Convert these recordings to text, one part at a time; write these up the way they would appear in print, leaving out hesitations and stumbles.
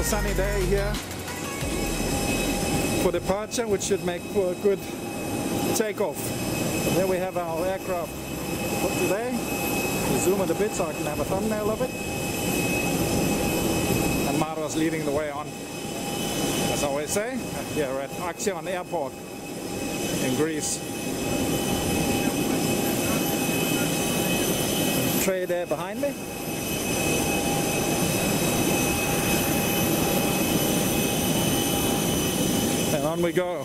beautiful sunny day here for departure, which should make for a good takeoff. And there we have our aircraft for today. We'll zoom it a bit so I can have a thumbnail of it. And Maro is leading the way on, as I always say, here at Aktion Airport in Greece. Tray there behind me. And on we go.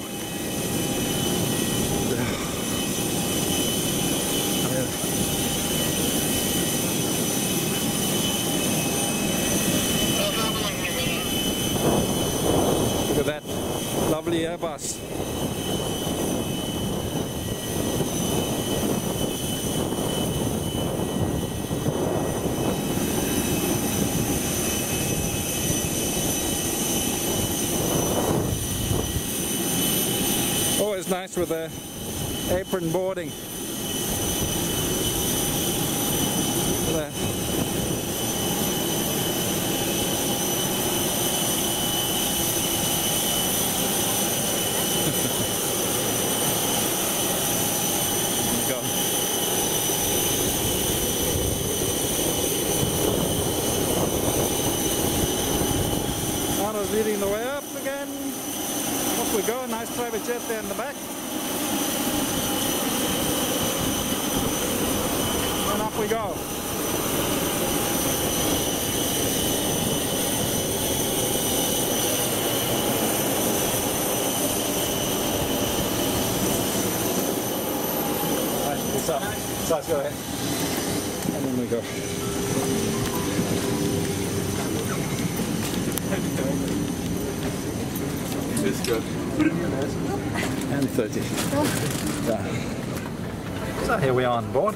Look at that lovely Airbus. Always nice with the apron boarding. There. Go. Maro's leading the way up again. Off we go, nice private jet there in the back. And up we go. Right, it's up. So let's go ahead. And then we go. It's good. And 30. Yeah. So here we are on board.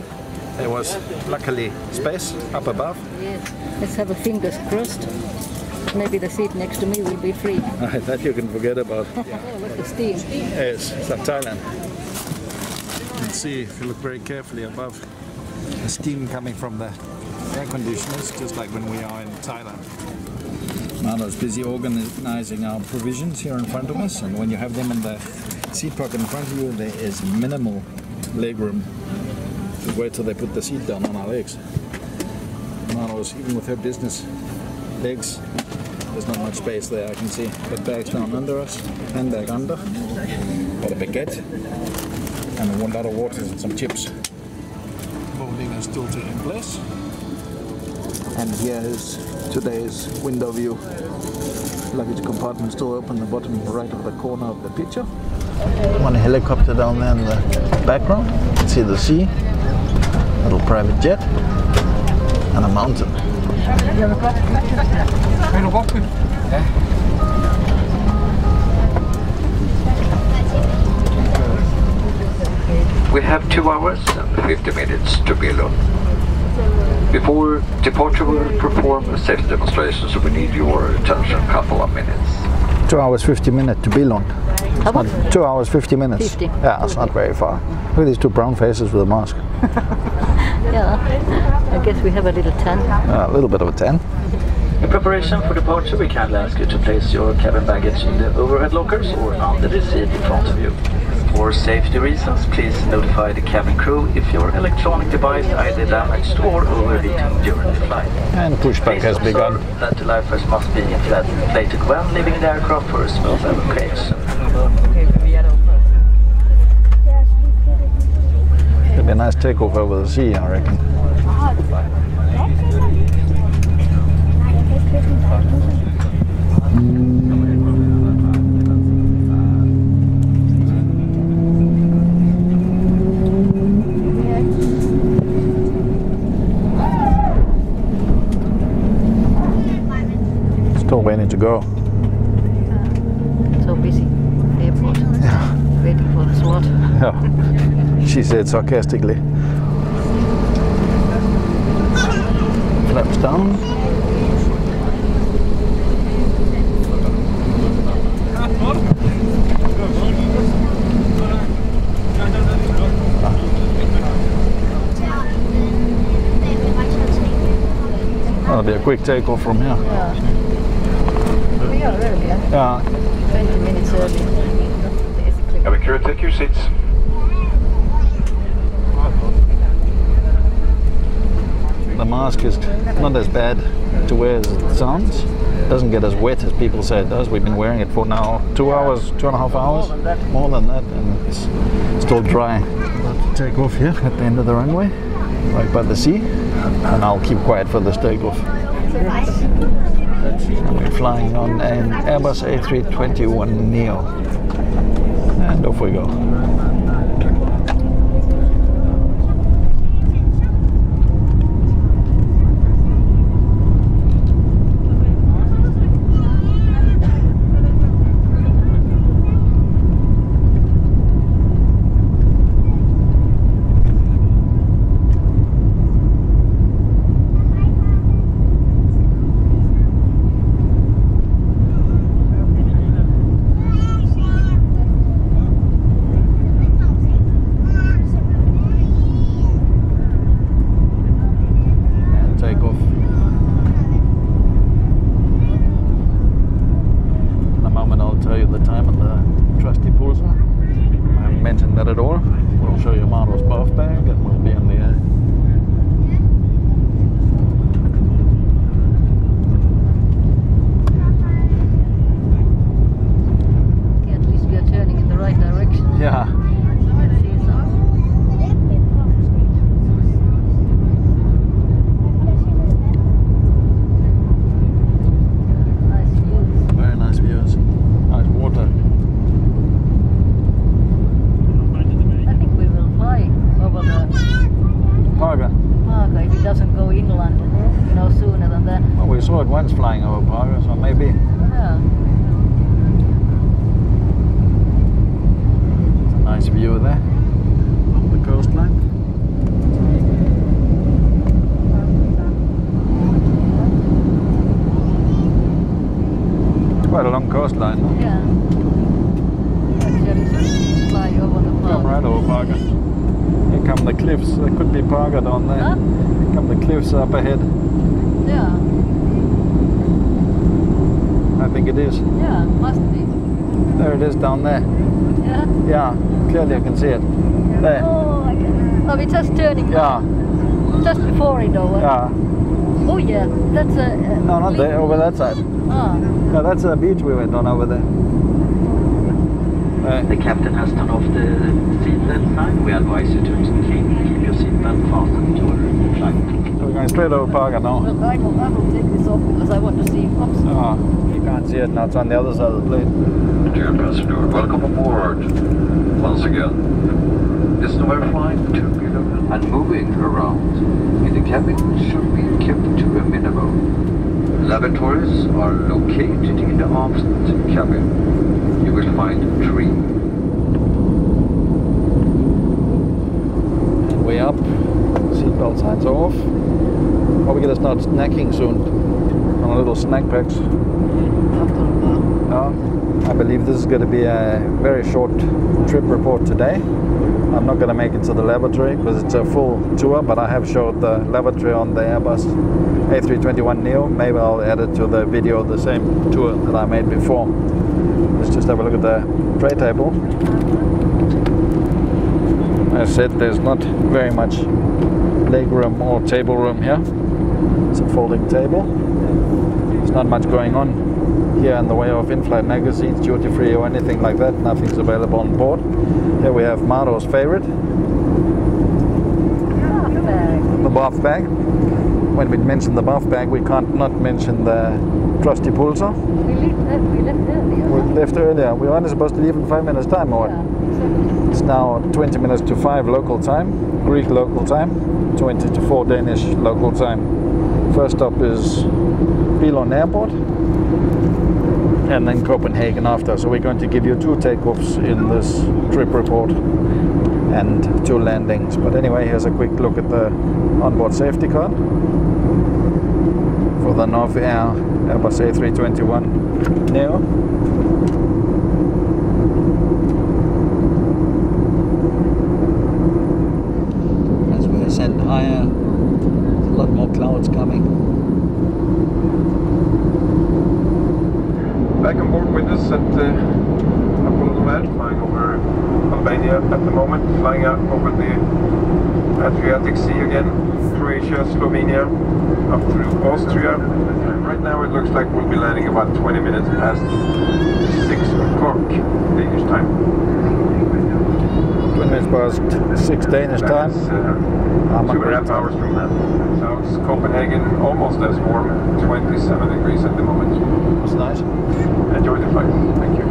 There was luckily space up above. Yes. Let's have a fingers crossed. Maybe the seat next to me will be free. That you can forget about. Oh, look at steam. Yes, it's like Thailand. You can see if you look very carefully above, the steam coming from the air conditioners, just like when we are in Thailand. Maro's busy organizing our provisions here in front of us, and when you have them in the seat pocket in front of you, there is minimal legroom. Just wait till they put the seat down on our legs. Maro's, even with her business legs, there's not much space there. I can see got bags down under us, handbag under, got a baguette, and a lot of water and some chips. Boarding is still taking place. And here is today's window view. Luggage compartment still open, the bottom right of the corner of the picture. One helicopter down there in the background. You can see the sea, little private jet, and a mountain. We have 2 hours and 50 minutes to Billund. Before departure, we will perform a safety demonstration, so we need your attention a couple of minutes. 2 hours 50 minutes to Billund. 2 hours 50 minutes. 50. Yeah, it's not very far. Look at these two brown faces with a mask. Yeah, I guess we have a little tan. A little bit of a tan. In preparation for departure, we kindly ask you to place your cabin baggage in the overhead lockers or under the seat in front of you. For safety reasons, please notify the cabin crew if your electronic device either damaged or overheating during the flight. And pushback has begun. That the lifers must be inflated when leaving the aircraft for a smooth evacuation. It'll be a nice takeoff over the sea, I reckon. Still waiting to go. So busy. Airport. Yeah. Waiting for the SWAT. Yeah. She said sarcastically. Flaps down. That'll be a quick takeoff from here. Yeah. Yeah. 20 minutes early. Basically. Cabin crew, take your seats. The mask is not as bad to wear as it sounds. It doesn't get as wet as people say it does. We've been wearing it for now 2 hours, 2.5 hours, more than that, and it's still dry. About to take off here at the end of the runway, right by the sea, and I'll keep quiet for this takeoff. And we're flying on an Airbus A321neo, and off we go. Trusty Pulsar. I haven't mentioned that at all. We'll show you Maro's Barf Bag and we'll be in the air. Okay, at least we are turning in the right direction. Yeah. Very nice views. Nice water. Parga. Parga, if it doesn't go inland, sooner than that. Well, we saw it once flying over Parga, so maybe. Yeah. It's a nice view there on the coastline. It's quite a long coastline, huh? Yeah. Actually, just fly over the park. Come right over Parga. Here come the cliffs. There could be Parga down there. Huh? Here come the cliffs up ahead. Yeah. I think it is. Yeah, must be. There it is down there. Yeah? Yeah, clearly I can see it. There. Oh, I guess. Oh, we're just turning. Yeah. Just before it over. Yeah. Oh yeah, that's a... No, not there, over that side. Ah. No, that's a beach we went on over there. The captain has turned off the seatbelt sign. We advise you to keep your seatbelt fastened to your flight. So we're going straight over Parga now. Well, I will take this off because I want to see. Oops. Ah, you can't see it now, it's on the other side of the plane. Dear passenger, welcome aboard. Once again, this Novair flight to Billund and moving around in the cabin should be kept to a minimum. Lavatories are located in the aft cabin. You will find 3. And way up, seatbelt signs off. Are we going to start snacking soon on a little snack packs? I believe this is going to be a very short trip report today. I'm not going to make it to the lavatory because it's a full tour, but I have showed the lavatory on the Airbus A321neo. Maybe I'll add it to the video of the same tour that I made before. Let's just have a look at the tray table. As I said, there's not very much legroom or table room here. It's a folding table. There's not much going on here in the way of in-flight magazines, duty-free or anything like that. Nothing's available on board. Here we have Maro's favorite, the Barf Bag. When we mention the Barf Bag, we can't not mention the Trusty Pulsar. We left earlier. We left earlier. We were only supposed to leave in 5 minutes time, or what? Yeah, It's now 20 minutes to 5 local time, Greek local time, 20 to 4 Danish local time. First stop is Billund Airport, and then Copenhagen after. So we're going to give you 2 takeoffs in this trip report and 2 landings. But anyway, here's a quick look at the onboard safety card for the Novair Airbus A321neo. As we ascend higher, there's a lot more clouds coming. back on board with us at Novair, flying over Albania at the moment, flying out over the Adriatic Sea again, Croatia, Slovenia, up through Austria. And right now it looks like we'll be landing about 20 minutes past 6 o'clock Danish time. 20 minutes past 6 Danish time. 2.5 hours from that. So it's Copenhagen, almost as warm, 27 degrees at the moment. That's nice. Enjoy the flight. Thank you.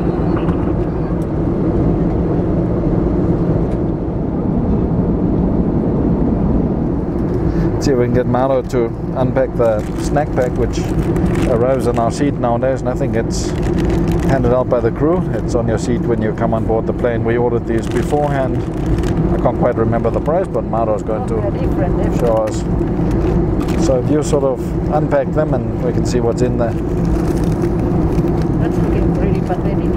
See if we can get Maro to unpack the snack pack, which arrives on our seat nowadays, and I think it's handed out by the crew. It's on your seat when you come on board the plane. We ordered these beforehand. I can't quite remember the price, but Maro's going to show us. So if you sort of unpack them and we can see what's in there. That's looking pretty pathetic.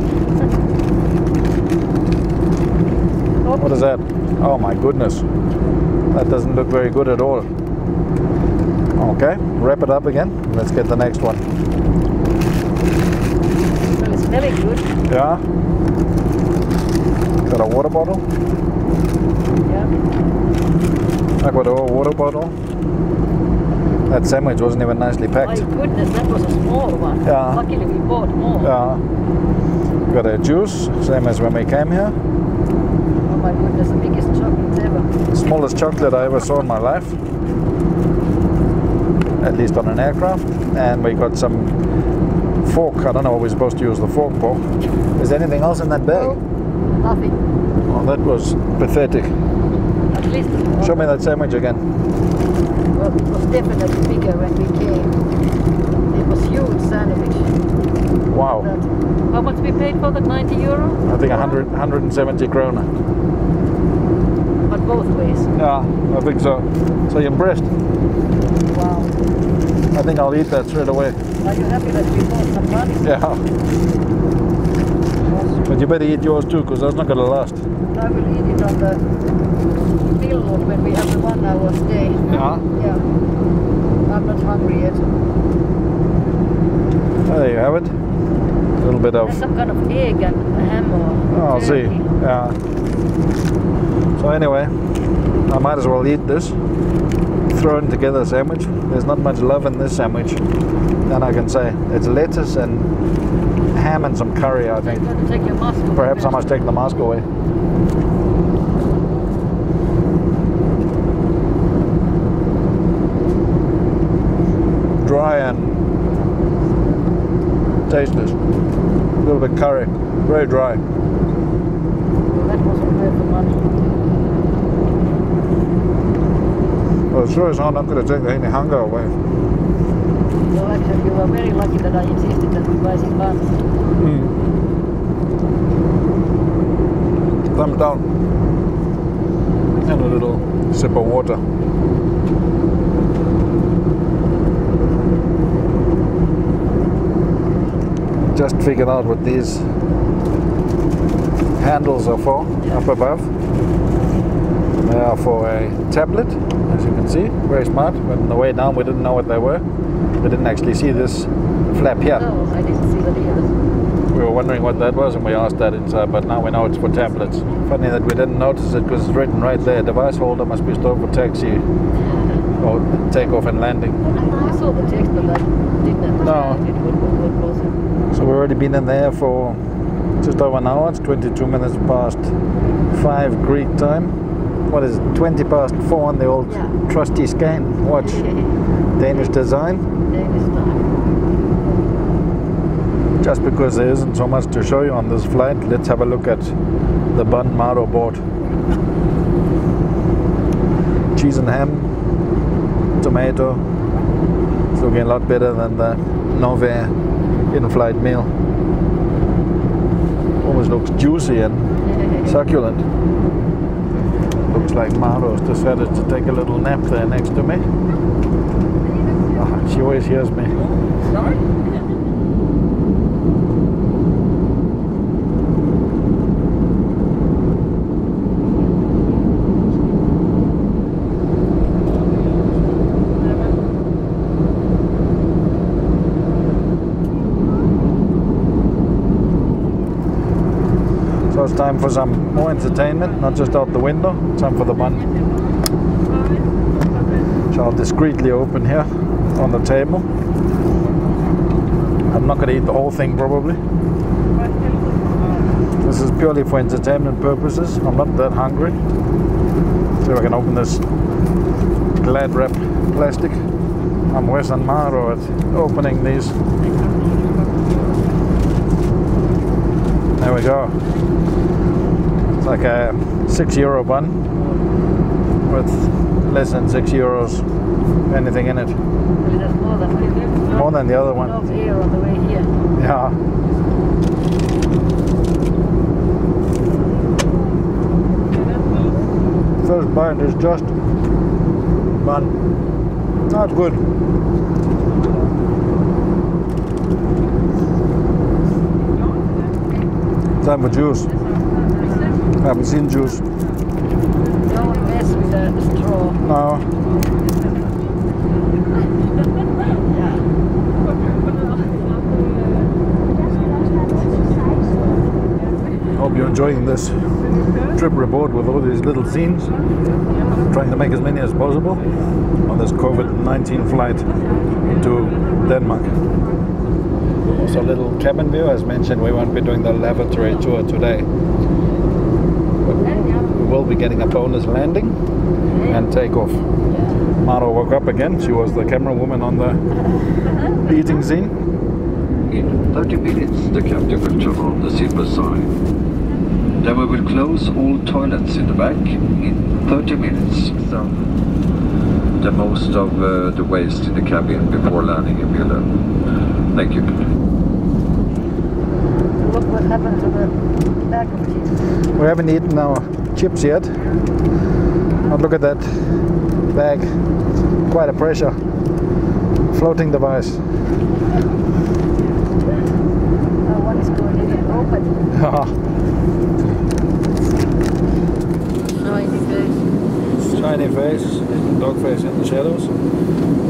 What is that? Oh my goodness. That doesn't look very good at all. Okay, wrap it up again. Let's get the next one. Well, it's very good. Yeah. Got a water bottle. Yeah. Ecuador water bottle. That sandwich wasn't even nicely packed. My goodness, that was a small one. Yeah. Luckily we bought more. Yeah. Got a juice, same as when we came here. Oh my goodness, the biggest chocolate ever. Smallest chocolate I ever saw in my life. At least on an aircraft. And we got some fork. I don't know what we're supposed to use the fork for. Is there anything else in that bag? No, nothing. Oh, that was pathetic. At least. Show me that sandwich again. Well, it was definitely bigger when we came. It was huge sandwich. Wow. How much we paid for that? 90 euro? I think 170 krona. But both ways. Yeah, I think so. So you're impressed? Wow. I think I'll eat that straight away. Are you happy that we bought some money? Yeah. But you better eat yours too, because that's not going to last. I will eat it on the Billund when we have the 1 hour stay. Yeah. Yeah. I'm not hungry yet. There you have it. A little bit of... There's some kind of egg and ham or I'll see. turkey. Yeah. So anyway, I might as well eat this. Thrown together sandwich. There's not much love in this sandwich. Then I can say it's lettuce and ham and some curry, I think. You have to take your mask off. Perhaps I must take the mask away. Dry and tasteless. A little bit curry. Very dry. Well, that wasn't worth the money. Well, sure as I'm not going to take any hunger away. Well, actually, you were very lucky that I insisted that we buy some buns. Thumbs down. And a little sip of water. Just figured out what these handles are for up above. They are for a tablet, as you can see. Very smart. But on the way down we didn't know what they were. We didn't actually see this flap here. No, I didn't see that either. We were wondering what that was and we asked that inside, but now we know it's for tablets. Funny that we didn't notice it because it's written right there. Device holder must be stored for taxi or takeoff and landing. I saw the text, but I didn't understand it. What was it? So we've already been in there for just over an hour. It's 22 minutes past 5 Greek time. What is it? 20 past 4 on the old Trusty scan watch. Danish design. Danish time. Just because there isn't so much to show you on this flight, let's have a look at the bun Maro board. Cheese and ham, tomato. It's looking a lot better than the Novair in-flight meal. Almost looks juicy and succulent. Looks like Maro's decided to take a little nap there next to me. Oh, she always hears me. Sorry? So it's time for some more entertainment, not just out the window, time for the bun. Which I'll discreetly open here on the table. I'm not going to eat the whole thing probably. This is purely for entertainment purposes. I'm not that hungry. See if I can open this glad wrap plastic. I'm Wes and Maro at opening these. There we go. It's like a €6 bun with less than €6 anything in it. That's More than the other one. Enough air on the way here. Yeah. First bite is just bun. Not good. Time for juice. I haven't seen juice. Don't mess with the straw. No. Hope you're enjoying this trip report with all these little scenes. Trying to make as many as possible on this COVID-19 flight to Denmark. Also a little cabin view. As mentioned, we won't be doing the lavatory tour today. But we will be getting a bonus landing and takeoff. Maro woke up again. She was the camera woman on the eating scene. In 30 minutes, the captain will turn on the Seatbelt Sign. Then we will close all toilets in the back in 30 minutes. So, the most of the waste in the cabin before landing in Billund. Thank you. Look what happened to the bag of chips. We haven't eaten our chips yet. But look at that bag. Quite a pressure. Floating device. One is going to get open. Shiny face. Shiny face, dog face in the shadows.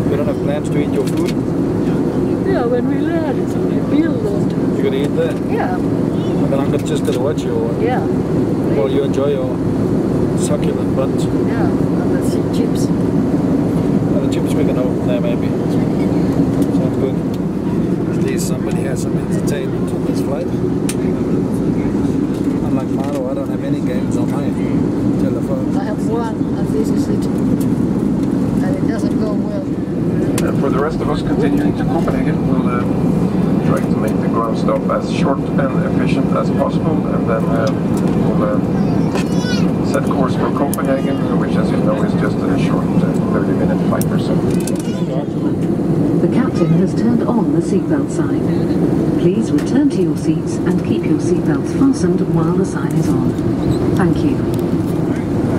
You don't have plans to eat your food? Yeah, when we land, it's in Billund. You're gonna eat that? Yeah. Then I'm just gonna watch you. Yeah. While you enjoy your succulent butt. Yeah, and the chips. The chips we can open there maybe. Sounds good. At least somebody has some entertainment on this flight. Unlike Maro, I don't have any games on my telephone. I have one, and this is it. And it doesn't go well. And for the rest of us continuing to Copenhagen, we'll try to make the ground stop as short and efficient as possible, and then we'll set course for Copenhagen, which, as you know, is just a short 30-minute flight or so. The captain has turned on the seatbelt sign. Please return to your seats and keep your seatbelts fastened while the sign is on. Thank you.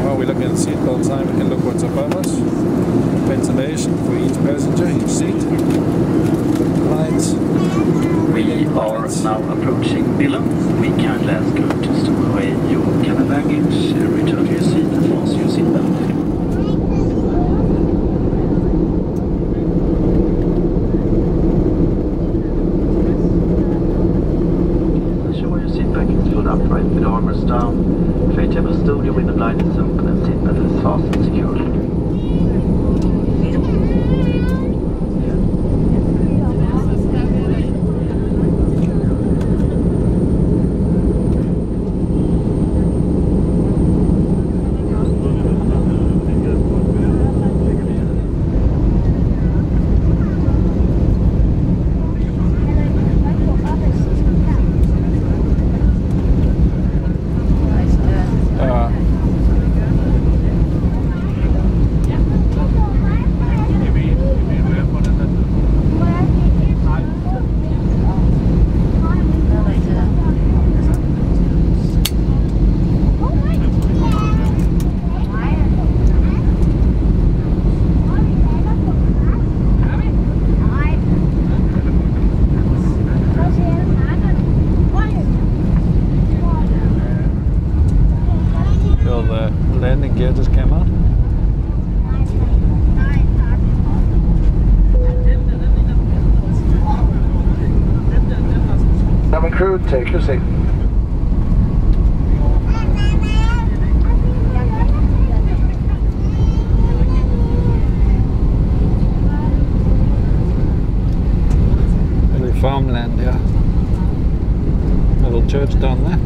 While we're looking at the seatbelt sign, we can look what's above us. Ventilation for each passenger, each seat. Lights. We are now approaching Billund. We kindly ask you to stow away your cabin baggage, return to your seat and fasten your seatbelt. Ensure your seat back is pulled upright with armors down. Tray table stowed, your window line is open and seatbelt is fastened securely. landing gear just came out. Cabin crew, take your seat. little church down there.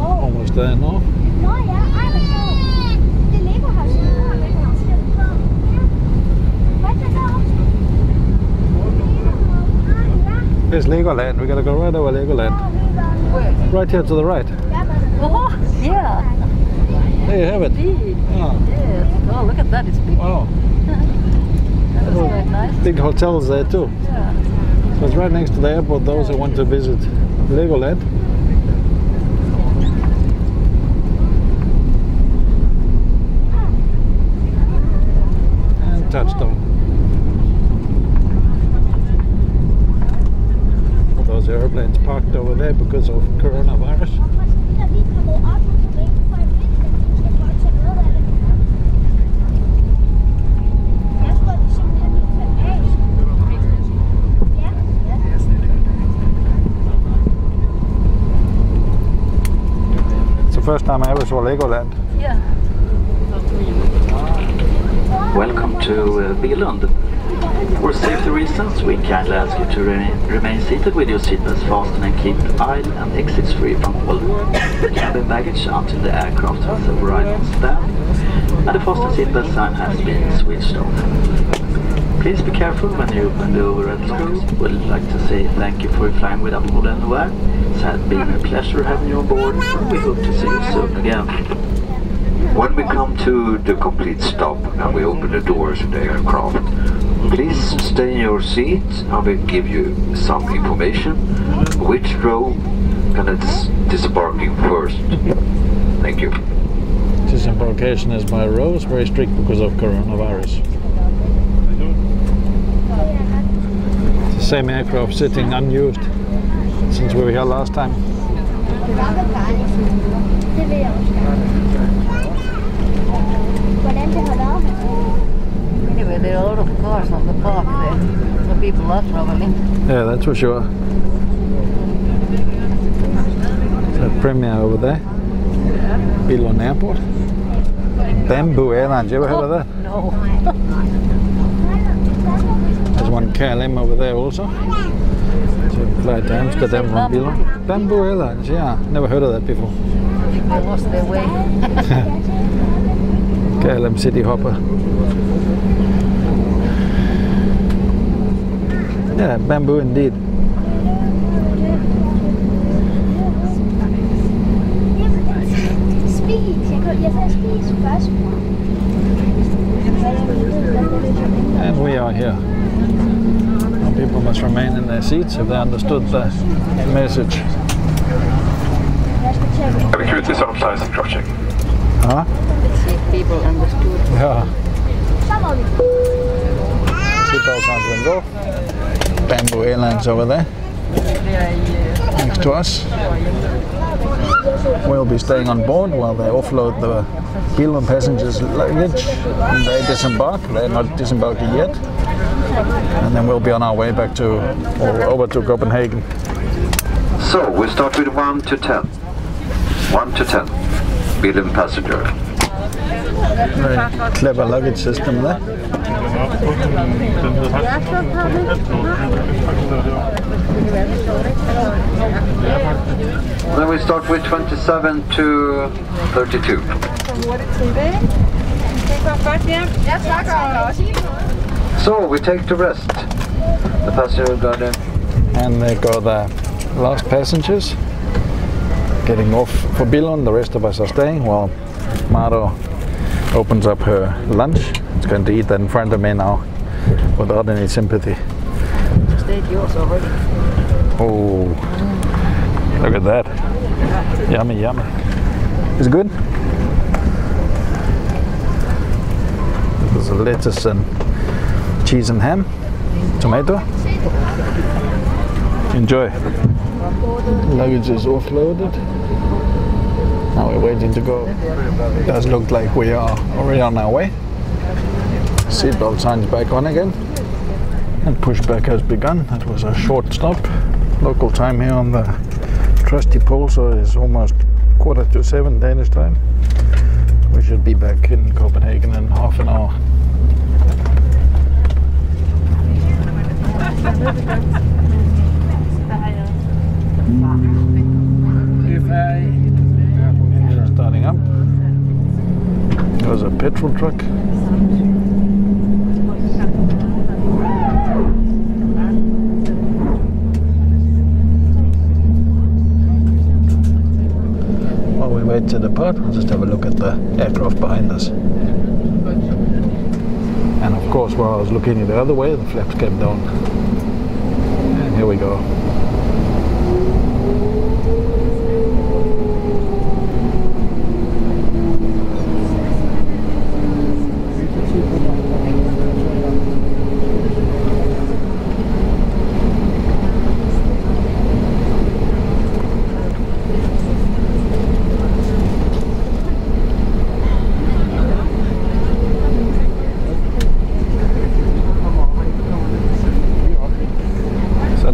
Almost there now. There's Legoland. We gotta go right over Legoland. Right here to the right. Oh, yeah. There you have it. Big. Oh. Yes. Oh, look at that. It's big. Wow. That was quite nice. Big hotels there too. Yeah. So it's right next to the airport, those who want to visit Legoland. And touchdown. All those airplanes parked over there because of coronavirus. First time I ever saw Legoland. Yeah. Welcome to Billund. For safety reasons, we kindly ask you to remain seated with your seatbelts fastened and keep aisle and exits free from all cabin baggage until the aircraft has arrived on stand and the fasten seatbelt sign has been switched off. Please be careful when you open the overhead lockers. We'd like to say thank you for flying with Apron and Novair. It has been a pleasure having you on board, and we hope to see you soon again. When we come to the complete stop and we open the doors in the aircraft, please stay in your seat and we'll give you some information. Which row can it's disembarking first? Thank you. Disembarkation is by rows, very strict because of coronavirus. It's the same aircraft sitting unused since we were here last time. Anyway, there are a lot of cars on the park there, so people are traveling. Yeah, that's for sure. So Premier over there. Billund Airport. Bamboo Airlines, you ever heard of that? No. There's one KLM over there also. So fly to Amsterdam from Billund. Bamboo Airlines, yeah. Never heard of that before. They lost their way. KLM City Hopper. Yeah, bamboo indeed. And we are here. Now people must remain in their seats if they understood the message. Security sometimes cross-check. Huh? Let's see if people understood. Yeah. Seatbelt signs will go. Bamboo Airlines over there. Next to us. We'll be staying on board while they offload the Billund passengers' luggage and they disembark. They're not disembarked yet. And then we'll be on our way back to, or over to Copenhagen. So we start with 1 to 10. 1 to 10. Billund passenger. Very clever luggage system there. Then we start with 27 to 32. So we take the rest. The passenger garden. And there go the last passengers getting off for Billund. The rest of us are staying while Maro opens up her lunch. It's going to eat that in front of me now without any sympathy. Just ate yours already. Oh, look at that. Yummy, yummy. Is it good? There's a lettuce and cheese and ham, tomato. Enjoy. Luggage is offloaded. Now we're waiting to go. It does look like we are already on our way. Seatbelt signs back on again. And pushback has begun. That was a short stop. Local time here on the Trusty Pulsar is almost 6:45 Danish time. We should be back in Copenhagen in half an hour. petrol truck. While we wait to depart, we'll just have a look at the aircraft behind us. And of course, while I was looking the other way, the flaps came down. And here we go.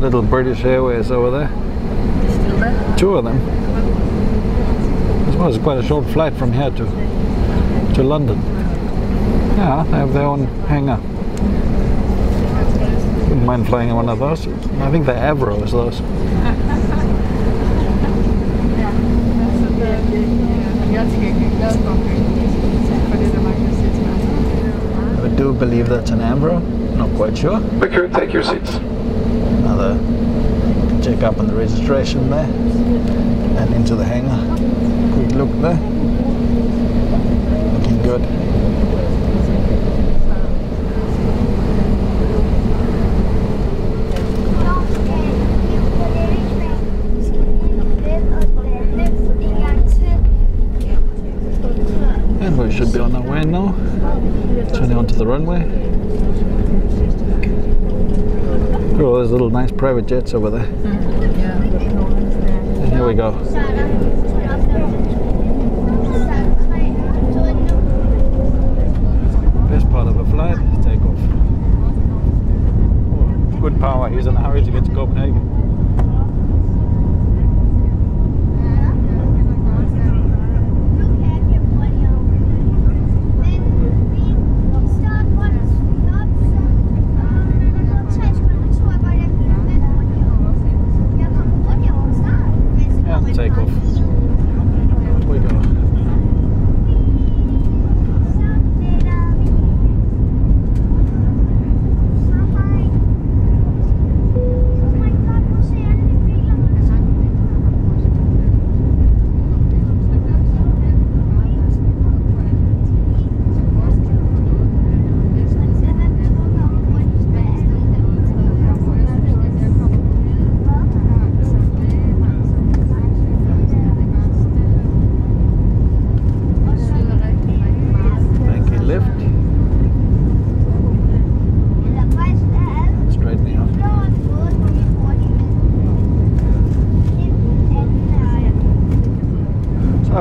Little British Airways over there. Still there? 2 of them. I suppose it's quite a short flight from here to London. Yeah, they have their own hangar. Wouldn't mind flying in one of those. I think they're Avros, those. I do believe that's an Embraer. Not quite sure. Quicker, take your seats. Another check up on the registration there and into the hangar. Quick look there. Looking good. And we should be on our way now. Turning onto the runway. Oh, there's little nice private jets over there. And here we go. Best part of the flight, takeoff. Oh, good power, he's in a hurry to get to Copenhagen.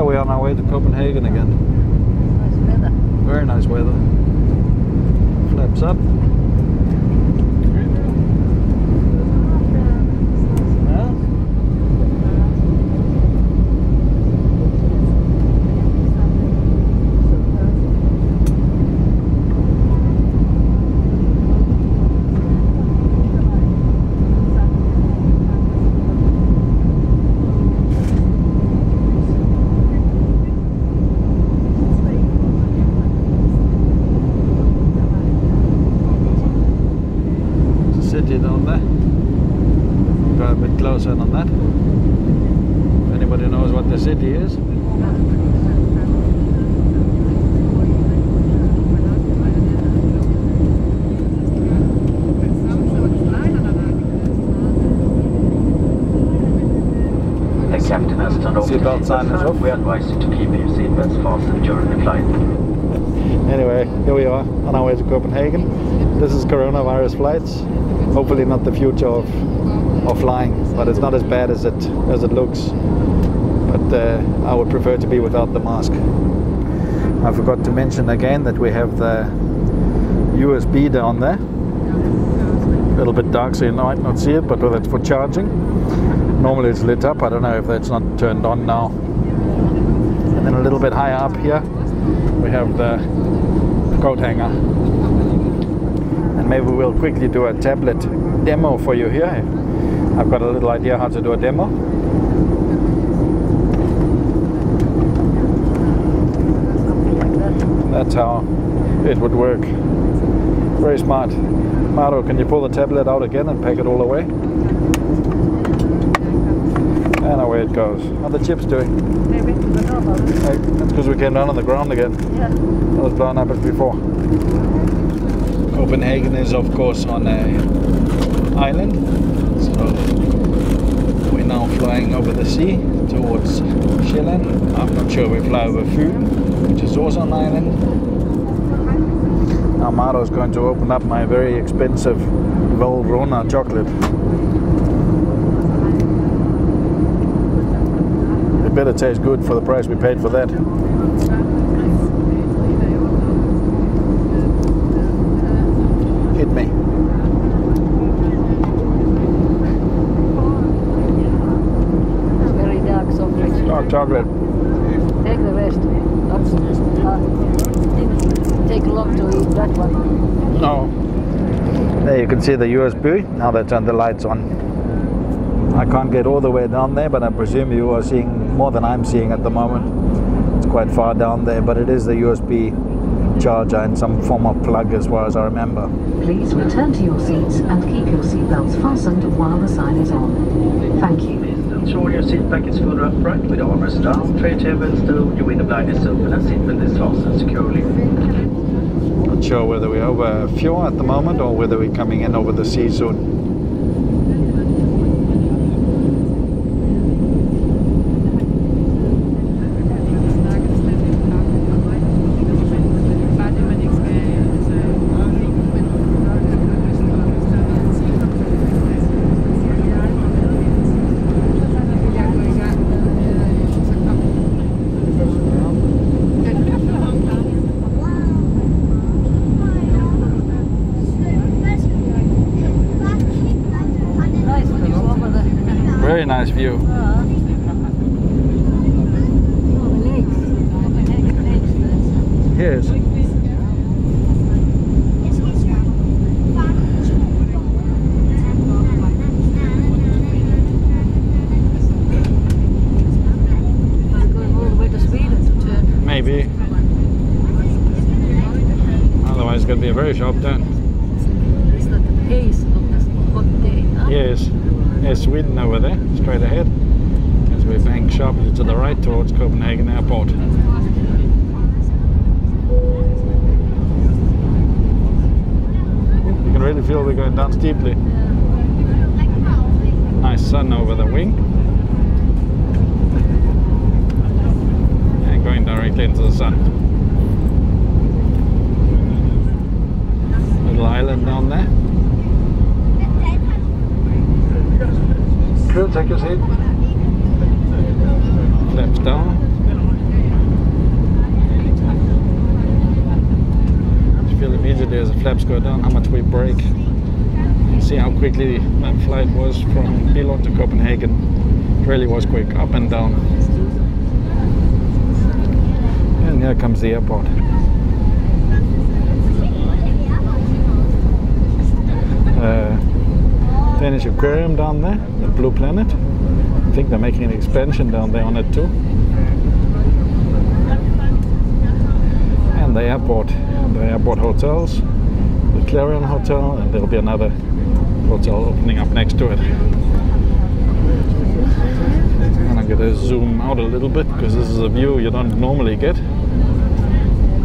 We're on our way to Copenhagen again. Nice weather. Very nice weather. Flaps up. Down there. Go a bit closer on that. If anybody knows what the city is. The captain has turned off the Seatbelt sign is off. We advise you to keep your seatbelts fastened during the flight. Anyway, here we are on our way to Copenhagen. This is coronavirus flights. Hopefully not the future of flying, but it's not as bad as it looks. But I would prefer to be without the mask. I forgot to mention again that we have the USB down there. A little bit dark so you might not see it, but that's for charging. Normally it's lit up. I don't know if that's not turned on now. And then a little bit higher up here we have the coat hanger. And maybe we'll quickly do a tablet demo for you here. I've got a little idea how to do a demo. That That's how it would work. Very smart. Maro, can you pull the tablet out again and pack it all away? And away it goes. How are the chips doing? Maybe to the normal. Hey, that's because we came down on the ground again. Yeah. That was blown up as before. Copenhagen is of course on an island, so we're now flying over the sea towards Sjælland. I'm not sure we fly over Phenom, which is also an island. Now Maro is going to open up my very expensive Valrhona chocolate. It better taste good for the price we paid for that. Hit me. Very dark chocolate. Dark chocolate. Take the rest. Didn't take long to eat that one. No. There you can see the USB. Now they turn the lights on. I can't get all the way down there, but I presume you are seeing more than I'm seeing at the moment. It's quite far down there, but it is the USB charger and some form of plug as far as I remember. Please return to your seats and keep your seatbelts fastened while the sign is on. Thank you. Ensure your seat back is fully upright with armors down, tray table stowed, your window blind is open and seatbelt is fastened securely. Not sure whether we're over a fjord at the moment or whether we're coming in over the sea soon. Very nice view. Yes. Maybe. Otherwise it's going to be a very sharp turn. Is that the pace of this hot day? Huh? Yes. There's Sweden over there, straight ahead, as we bank sharply to the right towards Copenhagen Airport. You can really feel we're going down steeply. Nice sun over the wing. And going directly into the sun. Little island down there. Crew, take your seat. Flaps down. Just feel immediately as the flaps go down how much we brake. You see how quickly that flight was from Billund to Copenhagen. It really was quick, up and down. And here comes the airport. Danish aquarium down there, the Blue Planet. I think they're making an expansion down there on it too. And the airport hotels, the Clarion Hotel, and there'll be another hotel opening up next to it. And I'm going to zoom out a little bit because this is a view you don't normally get.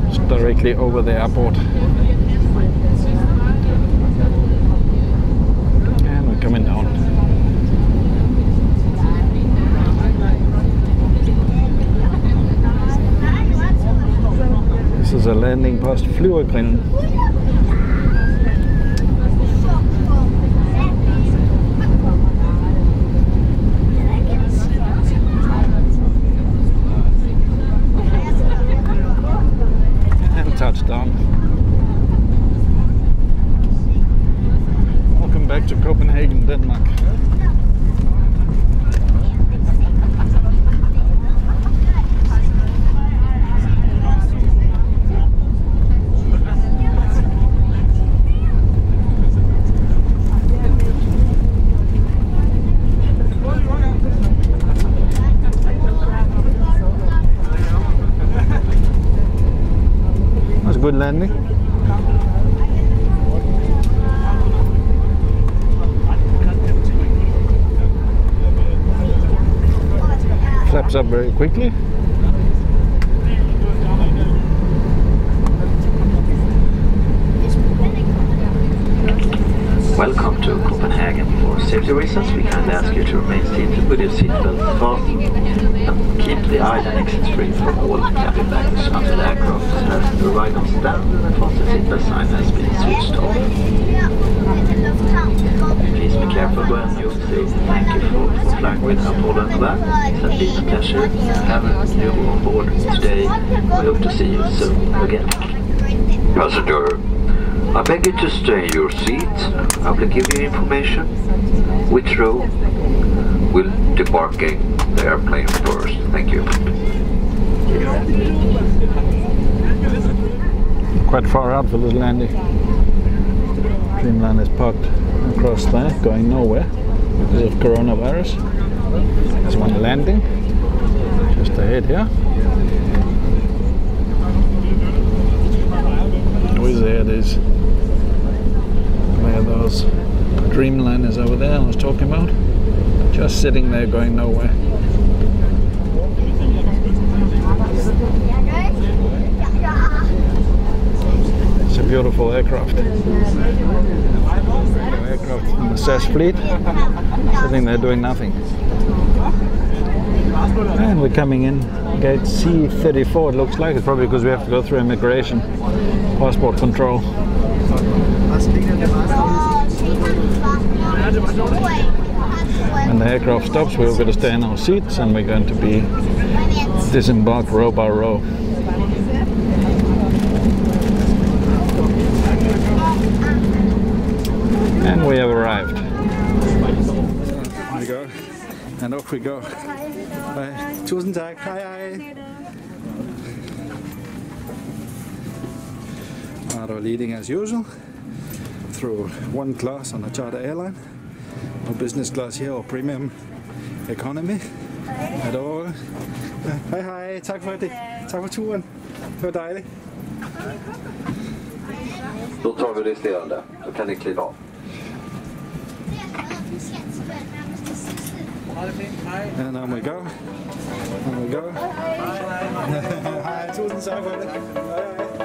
Just directly over the airport. Coming down. This is a landing past Flyvergrinden. And touchdown. Back to Copenhagen, Denmark. landing. Flaps up very quickly. Welcome to Copenhagen. For safety reasons, we kindly ask you to remain seated with your seatbelt fastened and keep the island exits free from all cabin baggage until the aircraft has arrived on stand and the fasten seatbelt sign has been switched off. Please be careful when you say thank you for flying with Apron and Novair. It has been a pleasure having you on board today. We hope to see you soon again. Passenger, I beg you to stay in your seat. I will give you information which row will debarking the airplane first. Thank you. Quite far out for this landing. Dreamliner is parked across there, going nowhere because of coronavirus. There's one landing just ahead here. Where's ahead is where those Dreamliners over there I was talking about, just sitting there going nowhere. It's a beautiful aircraft. Aircraft from the SAS fleet, sitting there doing nothing. And we're coming in gate C34, it looks like. It's probably because we have to go through immigration, passport control. When the aircraft stops, we're going to stay in our seats and we're going to be disembarked row by row. And we have arrived. There we go. And off we go. Tusind tak. Hej hej. Maro leading as usual through one class on a charter airline. No business class here or premium economy at all. Hej hej. Tak for det. Tak for turen. Det var dejligt. Då tar vi resterande. Då kan ni kliva av. And on we go. On we go. Hej, tusind tak for det. Hej hej.